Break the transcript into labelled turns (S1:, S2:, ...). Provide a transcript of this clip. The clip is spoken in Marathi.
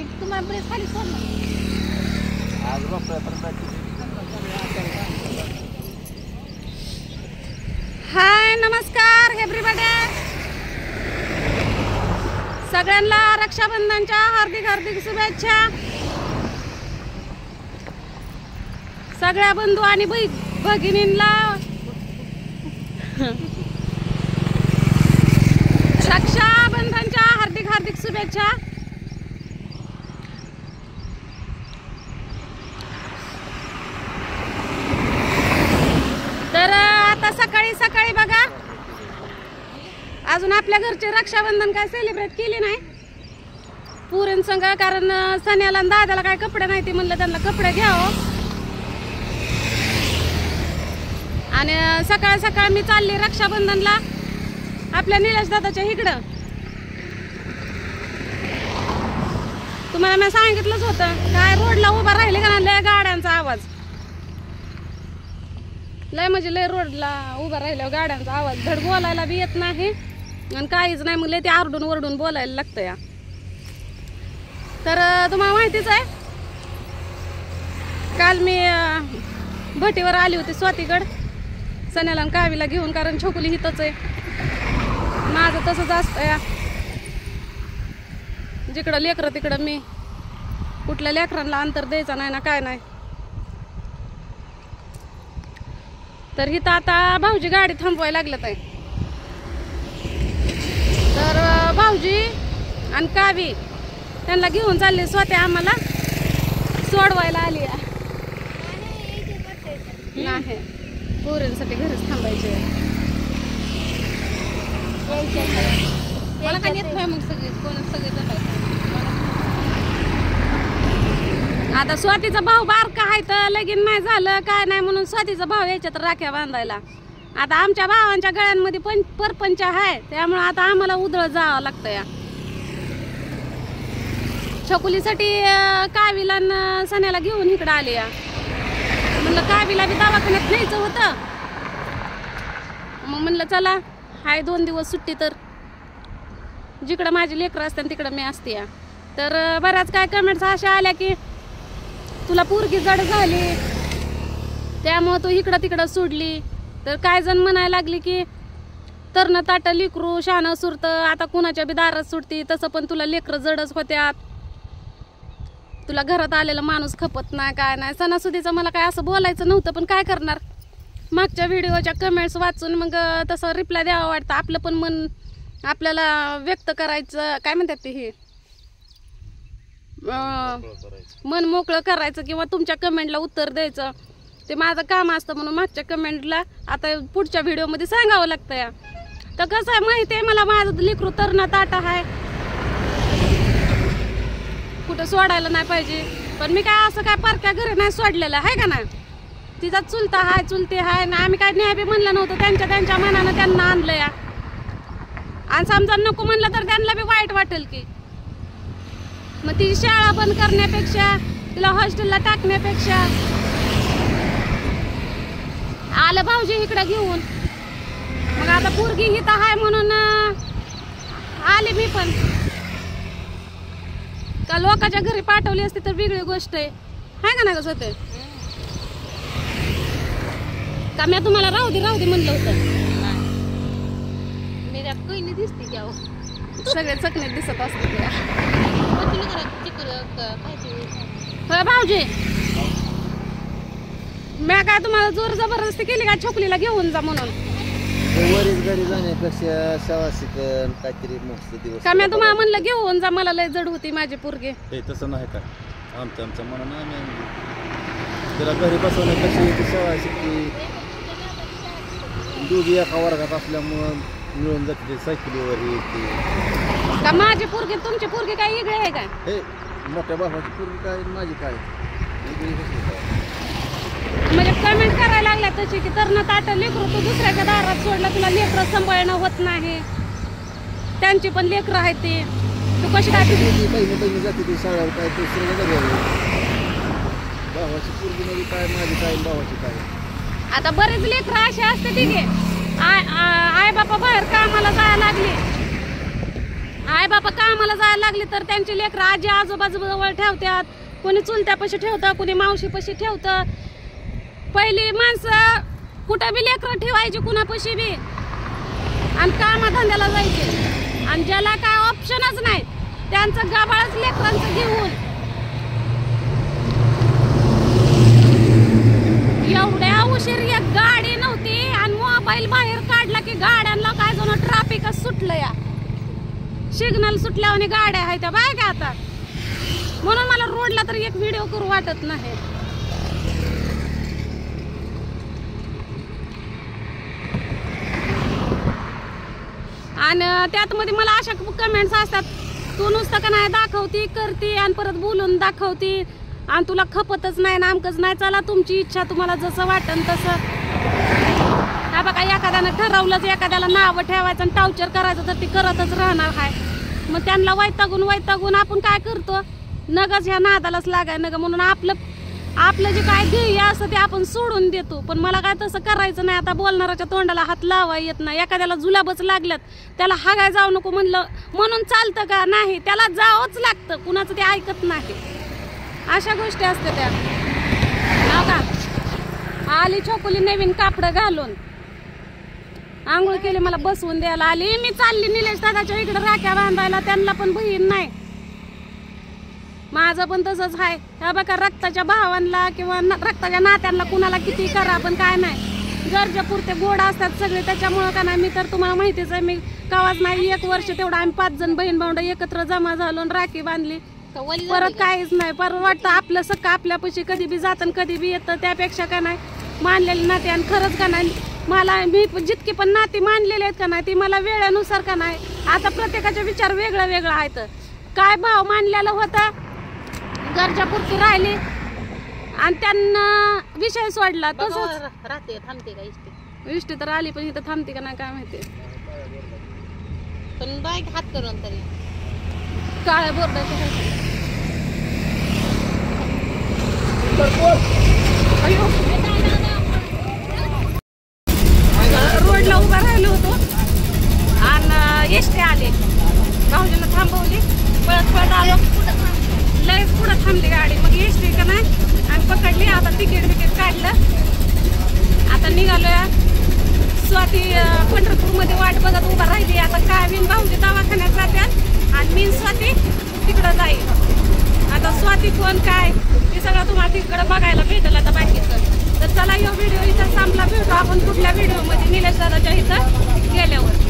S1: ती तुम्हाला बरेच खाली सोडलं
S2: आज बापरे.
S3: हाय नमस्कार एव्हरीबॉडी. सगळ्यांना रक्षाबंधनच्या हार्दिक हार्दिक शुभेच्छा. सगळ्या बंधू आणि भगिनींना रक्षाबंधनच्या हार्दिक हार्दिक शुभेच्छा. तर आता सकाळी सकाळी बघा अजून आपल्या घरचे रक्षाबंधन काय सेलिब्रेट केली नाही पुरींसंग, कारण सण्याला आणि दादाला काय कपडे नाही ते म्हणलं त्यांना कपडे घ्यावं. आणि सकाळ सकाळ मी चालली रक्षाबंधनला आपल्या निलेश दादाच्या इकडं. तुम्हाला मी सांगितलंच होतं काय रोडला उभा राहिले का ना लय गाड्यांचा आवाज, लय म्हणजे लय रोडला उभा राहिल्यावर गाड्यांचा आवाज, धड बोलायला बी येत नाही आणि काहीच नाही, मग लय ते आरडून वरडून बोलायला लागतं या. तर तुम्हाला माहितीच आहे काल मी भटीवर आली होती स्वातीगड सण्याला आणि कावीला घेऊन, कारण छोकुली हितच आहे. माझं तसंच असतं या, जिकडं लेकरं तिकडं मी, कुठल्या लेकरांना अंतर द्यायचं नाही ना काय नाही. तर इथं आता भाऊजी गाडी थांबवायला लागलं आहे. तर भाऊजी आणि कावी त्यांना घेऊन चालले, स्वतः आम्हाला सोडवायला आली नाही, पोरींसाठी घरीच थांबायचे.
S1: मला काय येत नाही मग सगळे कोण सगळे.
S3: आता स्वातीचा भाऊ बारका आहे तर लगीन नाही झालं काय नाही म्हणून स्वातीचा भाऊ याच्यात राख्या बांधायला. आता आमच्या भावांच्या गळ्यांमध्ये परपंच आहे, त्यामुळे आता आम्हाला उधळ जावं लागतं या. छकुलीसाठी कावीला सण्याला घेऊन इकडं आले या. म्हणलं कावीला बी दवाखान्यात न्यायचं होतं, मग म्हणलं चला हाय 2 दिवस सुट्टी, तर जिकडं माझी लेकरं असतात तिकडं मी असते या. तर बऱ्याच काय कमेंट्स अशा आल्या की तुला पोरगी जड झाली त्यामुळं तू इकडं तिकडं सोडली. तर काय जण म्हणायला लागली की तरण ताट लेकरू शहाणं सुरतं, आता कुणाच्या बी दारात सुटती, तसं पण तुला लेकरं जडच होत्यात, तुला घरात आलेला माणूस खपत नाही काय नाही. सणासुदीचं मला काय असं बोलायचं नव्हतं, पण काय करणार, मागच्या व्हिडिओच्या कमेंट्स वाचून मग तसं रिप्लाय द्यावं वाटतं. आपलं पण मन आपल्याला व्यक्त करायचं, काय म्हणतात ते, हे मन मोकळं करायचं किंवा तुमच्या कमेंटला उत्तर द्यायचं, ते माझं काम असतं. म्हणून मागच्या कमेंटला आता पुढच्या व्हिडिओमध्ये सांगावं लागतं या. तर कसं आहे माहिती आहे मला, माझं लेकरू तरणा ताटा आहे, कुठं सोडायला नाही पाहिजे, पण मी काय असं काय परक्या घरी नाही सोडलेलं आहे का नाही. तिचा चुलता हाय चुलती हाय ना, आम्ही काय न्याय बी म्हणलं नव्हतं, त्यांच्या मनानं त्यांना आणलं या. आणि समजा नको म्हणलं तर त्यांना बी वाईट वाटेल की, मग ती शाळा बंद करण्यापेक्षा तिला हॉस्टेलला टाकण्यापेक्षा आलं भाऊजी इकडं घेऊन. मग आता पोरगी हिथं हाय म्हणून आले मी पण, का लोकांच्या घरी पाठवली असती तर वेगळी गोष्ट आहे का ना. कसं होतं का मी तुम्हाला राहू दे म्हणलं होतं,
S1: मी त्यात काही दिसते की अहो
S3: सगळे चकणे दिसत असते.
S1: काय
S3: भाऊजी मी काय तुम्हाला जोर जबरदस्ती केली का छोकलीला घेऊन जा म्हणून?
S2: वरीच घरी जाण्यापेक्षा शवासिकन काहीतरी मस्त दिवस
S3: का मी तुम्हाला म्हणलं घेऊन जा, मला लय जड होती माझी पोरगी.
S2: हे तसं नाही का, आमच्या मनानं आम्ही आणली तिला घरी बसवण्यापेक्षा शवासिकी दोघी एका वर्गात असल्यामुळं मिळून जाते, सायकलीवर येते.
S3: का माझी पोरगी तुमची पोरगी काय वेगळी आहे का?
S2: हे मोठ्या बाबाची पोरगी काय माझी काय वेगळी कसली काय?
S3: म्हणजे कमेंट करायला लागल्या तशी की तरण ताट लेकरू तू दुसऱ्याच्या दारात सोडला, तुला लेकरं सांभाळणं होत नाही, त्यांची पण लेकरं आहेत ते, तू कशी काय
S2: बहिणी जाते ती शाळेवर काय दुसऱ्या भावाची पोरगी मध्ये काय माझी काय भावाची काय.
S3: आता बरेच लेकरं असे असते ठीक आहे, आई बापा बाहेर कामाला जायला लागले आई बाबा कामाला जायला लागली तर त्यांची लेकरं आजी आजोबाजवळ ठेवतात, कोणी चुलत्यापाशी ठेवतं, कोणी मावशीपाशी ठेवतं. पहिली माणसं कुठं बी लेकरं ठेवायची कुणापाशी बी आणि कामाधंद्याला जायचे. आणि ज्याला काय ऑप्शनच नाही त्यांचं गबाळच लेकरांचं घेऊन एवढ्या उशीर एक गाडी नव्हती आणि मोबाईल बाहेर काढला की गाड्यांना काय जण ट्रॅफिकच सुटलं या. सिग्नल सुटल्यावर गाड्या आहेत त्या बाय का आता. म्हणून मला रोडला तर एक व्हिडिओ करू वाटत नाही. आणि त्यात मध्ये मला अशा कमेंट्स असतात, तू नुसतं का नाही दाखवती करती आणि परत बोलून दाखवती आणि तुला खपतच नाही नामकच नाही. चला तुमची इच्छा, तुम्हाला जसं वाटन तसं. हा बघा एखाद्यानं ठरवलंच एखाद्याला नावं ठेवायचं आणि टार्चर करायचं तर ती करतच राहणार आहे. मग त्यांना वैतागून आपण काय करतो, नगच ह्या नादालाच लागाय नग म्हणून आपलं जे काय ध्येय असतं ते आपण सोडून देतो. पण मला काय तसं करायचं नाही. आता बोलणाऱ्याच्या तोंडाला हात लावा येत नाही. एखाद्याला जुलाबच लागल्यात त्याला हागाय जाऊ नको म्हणून चालतं का नाही, त्याला जावंच लागतं, कुणाचं ते ऐकत नाही. अशा गोष्टी असतात त्या. हो का आली छोकुली नवीन कापडं घालून आंघोळ केली, मला बसवून द्यायला आली. मी चालली निलेश दादाच्या इकडे राख्या बांधायला, त्यांना पण बहीण नाही. माझं पण तसंच आहे. ह्या बघा रक्ताच्या भावांना किंवा रक्ताच्या नात्यांना कुणाला किती करा पण काय नाही, गरजेपुरते गोड असतात सगळे. त्याच्यामुळं का नाही, मी तर तुम्हाला माहितीच आहे, मी कवाच नाही 1 वर्ष तेवढं आम्ही 5 जण बहीण भावंड एकत्र जमा झालो राखी बांधली. परत काहीच नाही. परत वाटतं आपलं सगळं आपल्यापाशी कधी बी जातं कधी बी येतं. त्यापेक्षा का नाही मानलेली नाते. आणि खरंच का नाही मला मी जितकी पण नाती मानलेले आहेत का नाही ती मला वेळेनुसार का नाही, आता प्रत्येकाचे विचार वेगळं वेगळं आहेत. काय भाव मानलेलं होतं गरजापुरती राहिली आणि त्यांना विषय सोडला. तसंच
S1: राहते थांबते का
S3: इष्टी तर आली पण इथं थांबते का नाही काय माहिती.
S1: पण बाईक हात करून तरी
S3: काळ्या बोर्डाचं रोडला उभा राहिलो होतो आणि एसटी आले, भाऊजीला थांबवली, पळत आलो, लयच पुढं थांबली गाडी. मग एसटी का नाही आणि पकडली. आता तिकीट काढलं, आता निघालोया. स्वाती पंढरपूरमध्ये वाट बघत उभा राहिली. आता काय मी भाऊजी दवाखान्यात जातात आणि मी स्वाती तिकडं जाईल. आता स्वाती कोण काय हे सगळं तुम्हाला तिकडं बघायला भेटेल आता बाकीचं. तर चला, हा व्हिडिओ इथं संपला. भेटू आपण पुढल्या व्हिडिओमध्ये निलेश दादाच्या इथं गेल्यावर.